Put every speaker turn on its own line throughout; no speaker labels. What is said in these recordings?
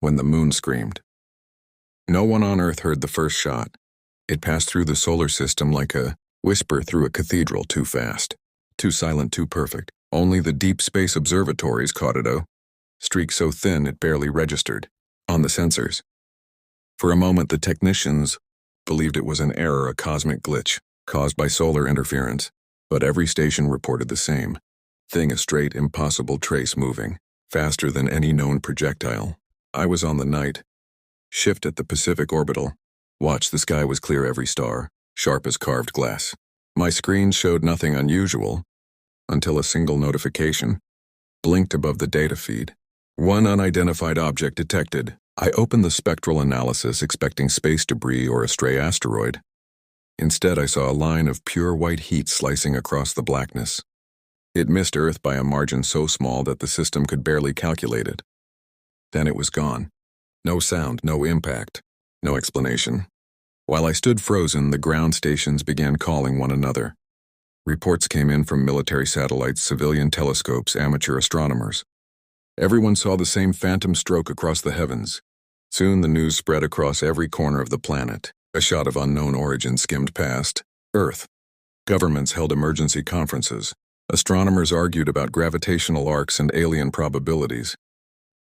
when the moon screamed. No one on Earth heard the first shot. It passed through the solar system like a whisper through a cathedral, too fast, too silent, too perfect. Only the deep space observatories caught it, a streak so thin it barely registered on the sensors. For a moment, the technicians believed it was an error, a cosmic glitch caused by solar interference, but every station reported the same thing, a straight, impossible trace moving faster than any known projectile. I was on the night shift at the Pacific orbital. Watched the sky was clear, every star sharp as carved glass. My screen showed nothing unusual until a single notification blinked above the data feed. One unidentified object detected. I opened the spectral analysis, expecting space debris or a stray asteroid. Instead, I saw a line of pure white heat slicing across the blackness. It missed Earth by a margin so small that the system could barely calculate it. Then it was gone. No sound, no impact, no explanation. While I stood frozen, the ground stations began calling one another. Reports came in from military satellites, civilian telescopes, amateur astronomers. Everyone saw the same phantom stroke across the heavens. Soon the news spread across every corner of the planet. A shot of unknown origin skimmed past Earth. Governments held emergency conferences. Astronomers argued about gravitational arcs and alien probabilities.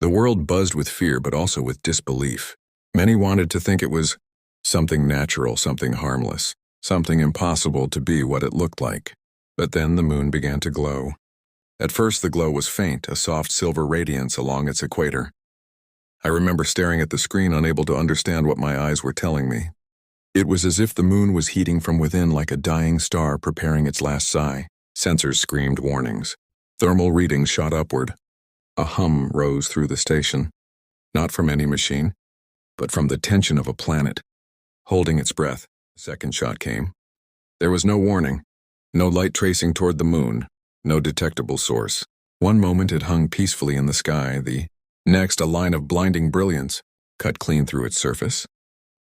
The world buzzed with fear, but also with disbelief. Many wanted to think it was something natural, something harmless, something impossible to be what it looked like. But then the moon began to glow. At first the glow was faint, a soft silver radiance along its equator. I remember staring at the screen, unable to understand what my eyes were telling me. It was as if the moon was heating from within, like a dying star preparing its last sigh. Sensors screamed warnings. Thermal readings shot upward. A hum rose through the station, not from any machine, but from the tension of a planet holding its breath. The second shot came. There was no warning, no light tracing toward the moon, no detectable source. One moment it hung peacefully in the sky, the next a line of blinding brilliance cut clean through its surface.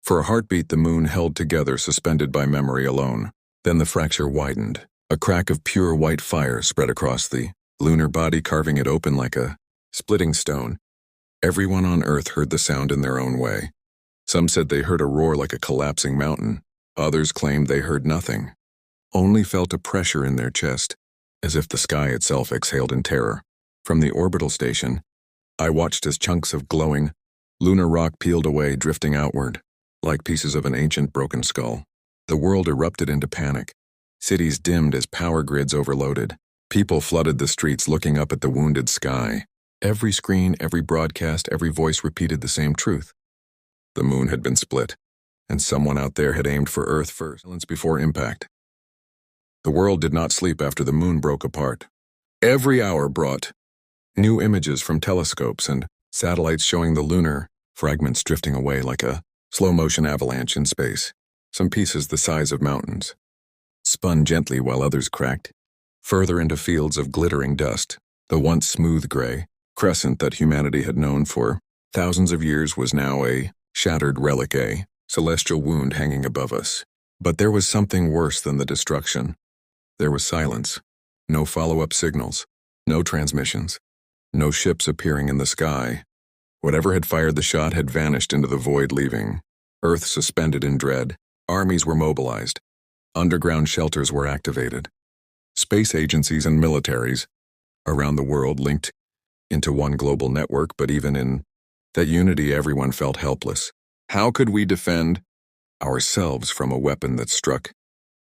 For a heartbeat, the moon held together, suspended by memory alone. Then the fracture widened. A crack of pure white fire spread across the lunar body, carving it open like a splitting stone. Everyone on Earth heard the sound in their own way. Some said they heard a roar like a collapsing mountain. Others claimed they heard nothing, only felt a pressure in their chest, as if the sky itself exhaled in terror. From the orbital station, I watched as chunks of glowing lunar rock peeled away, drifting outward, like pieces of an ancient broken skull. The world erupted into panic. Cities dimmed as power grids overloaded. People flooded the streets, looking up at the wounded sky. Every screen, every broadcast, every voice repeated the same truth. The moon had been split, and someone out there had aimed for Earth first, before impact. The world did not sleep after the moon broke apart. Every hour brought new images from telescopes and satellites showing the lunar fragments drifting away like a slow-motion avalanche in space. Some pieces the size of mountains spun gently while others cracked further into fields of glittering dust. The once smooth gray crescent that humanity had known for thousands of years was now a shattered relic, a celestial wound hanging above us. But there was something worse than the destruction. There was silence. No follow-up signals. No transmissions. No ships appearing in the sky. Whatever had fired the shot had vanished into the void, leaving Earth suspended in dread. Armies were mobilized. Underground shelters were activated. Space agencies and militaries around the world linked into one global network, but even in that unity, everyone felt helpless. How could we defend ourselves from a weapon that struck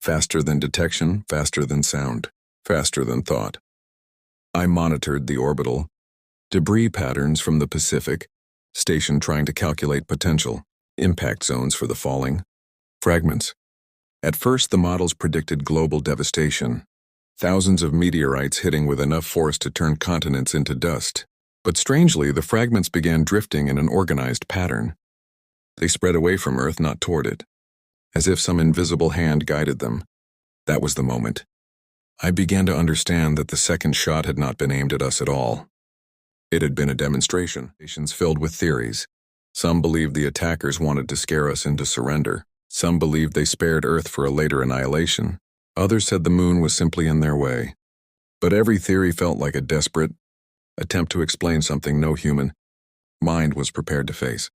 faster than detection, faster than sound, faster than thought? I monitored the orbital debris patterns from the Pacific station, trying to calculate potential impact zones for the falling fragments. At first, the models predicted global devastation, thousands of meteorites hitting with enough force to turn continents into dust. But strangely, the fragments began drifting in an organized pattern. They spread away from Earth, not toward it, as if some invisible hand guided them. That was the moment I began to understand that the second shot had not been aimed at us at all. It had been a demonstration, filled with theories. Some believed the attackers wanted to scare us into surrender. Some believed they spared Earth for a later annihilation. Others said the moon was simply in their way. But every theory felt like a desperate attempt to explain something no human mind was prepared to face.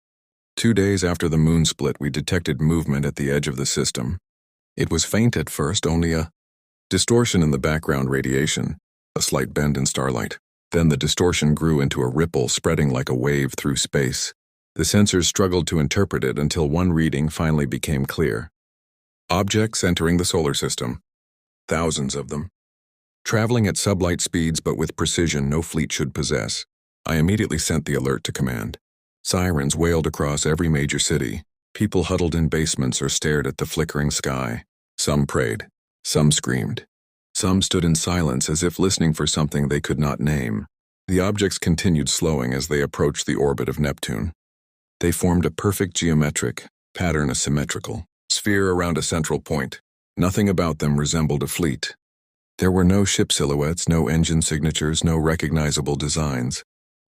2 days after the moon split, we detected movement at the edge of the system. It was faint at first, only a distortion in the background radiation, a slight bend in starlight. Then the distortion grew into a ripple spreading like a wave through space. The sensors struggled to interpret it until one reading finally became clear. Objects entering the solar system. Thousands of them. Traveling at sublight speeds but with precision no fleet should possess. I immediately sent the alert to command. Sirens wailed across every major city. People huddled in basements or stared at the flickering sky. Some prayed. Some screamed. Some stood in silence as if listening for something they could not name. The objects continued slowing as they approached the orbit of Neptune. They formed a perfect geometric pattern, a symmetrical sphere around a central point. Nothing about them resembled a fleet. There were no ship silhouettes, no engine signatures, no recognizable designs.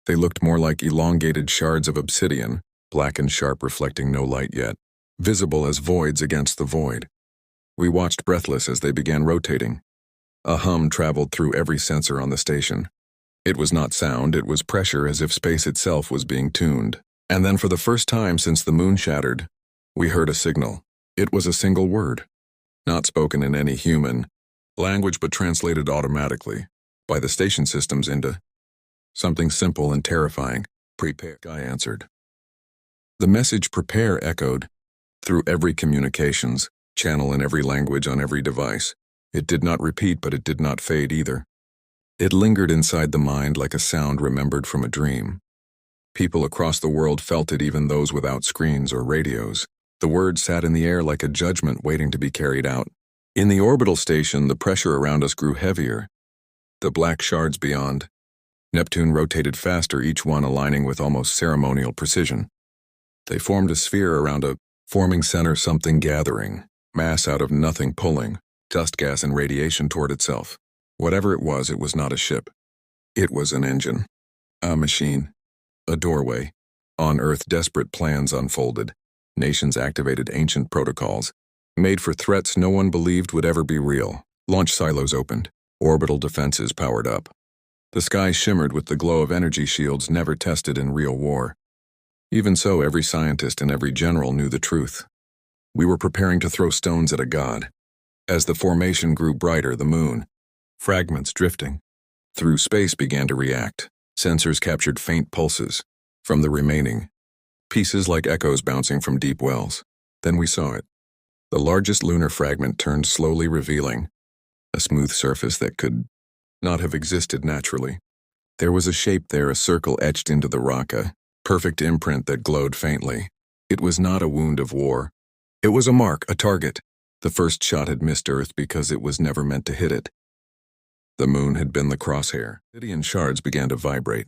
They looked more like elongated shards of obsidian, black and sharp, reflecting no light yet, visible as voids against the void. We watched breathless as they began rotating. A hum traveled through every sensor on the station. It was not sound, it was pressure, as if space itself was being tuned. And then for the first time since the moon shattered, we heard a signal. It was a single word, not spoken in any human language but translated automatically by the station systems into something simple and terrifying. Prepare, I answered. The message prepare echoed through every communications channel in every language on every device. It did not repeat, but it did not fade either. It lingered inside the mind like a sound remembered from a dream. People across the world felt it, even those without screens or radios. The word sat in the air like a judgment waiting to be carried out. In the orbital station, the pressure around us grew heavier. The black shards beyond Neptune rotated faster, each one aligning with almost ceremonial precision. They formed a sphere around a forming center, something gathering, mass out of nothing pulling, dust, gas, and radiation toward itself. Whatever it was not a ship. It was an engine, a machine, a doorway. On Earth, desperate plans unfolded. Nations activated ancient protocols, made for threats no one believed would ever be real. Launch silos opened. Orbital defenses powered up. The sky shimmered with the glow of energy shields never tested in real war. Even so, every scientist and every general knew the truth. We were preparing to throw stones at a god. As the formation grew brighter, the moon, fragments drifting through space, began to react. Sensors captured faint pulses from the remaining pieces, like echoes bouncing from deep wells. Then we saw it. The largest lunar fragment turned slowly, revealing a smooth surface that could not have existed naturally. There was a shape there, a circle etched into the rock, a perfect imprint that glowed faintly. It was not a wound of war. It was a mark, a target. The first shot had missed Earth because it was never meant to hit it. The moon had been the crosshair. Obsidian shards began to vibrate.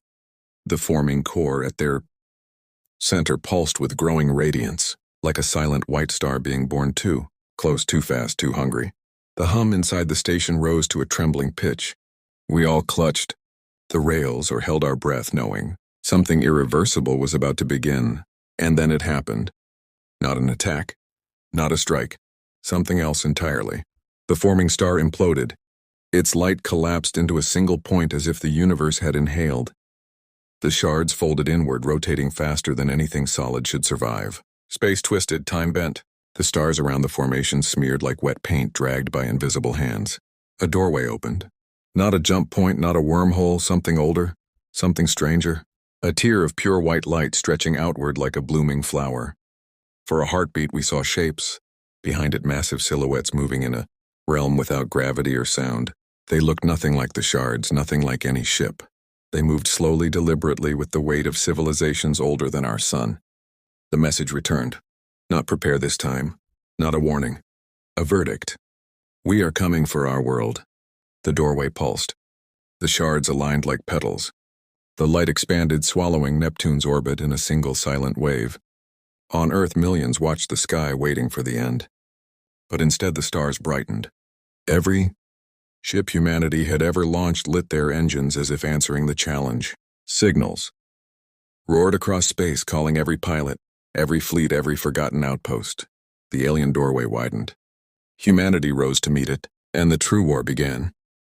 The forming core at their center pulsed with growing radiance, like a silent white star being born too close, too fast, too hungry. The hum inside the station rose to a trembling pitch. We all clutched the rails or held our breath, knowing something irreversible was about to begin. And then it happened. Not an attack, not a strike, something else entirely. The forming star imploded. Its light collapsed into a single point, as if the universe had inhaled. The shards folded inward, rotating faster than anything solid should survive. Space twisted, time bent. The stars around the formation smeared like wet paint dragged by invisible hands. A doorway opened. Not a jump point, not a wormhole, something older, something stranger. A tear of pure white light stretching outward like a blooming flower. For a heartbeat, we saw shapes. Behind it, massive silhouettes moving in a realm without gravity or sound. They looked nothing like the shards, nothing like any ship. They moved slowly, deliberately, with the weight of civilizations older than our sun. The message returned. Not prepare this time. Not a warning. A verdict. We are coming for our world. The doorway pulsed. The shards aligned like petals. The light expanded, swallowing Neptune's orbit in a single silent wave. On Earth, millions watched the sky, waiting for the end. But instead, the stars brightened. Every ship humanity had ever launched lit their engines as if answering the challenge. Signals roared across space, calling every pilot, every fleet, every forgotten outpost. The alien doorway widened. Humanity rose to meet it, and the true war began.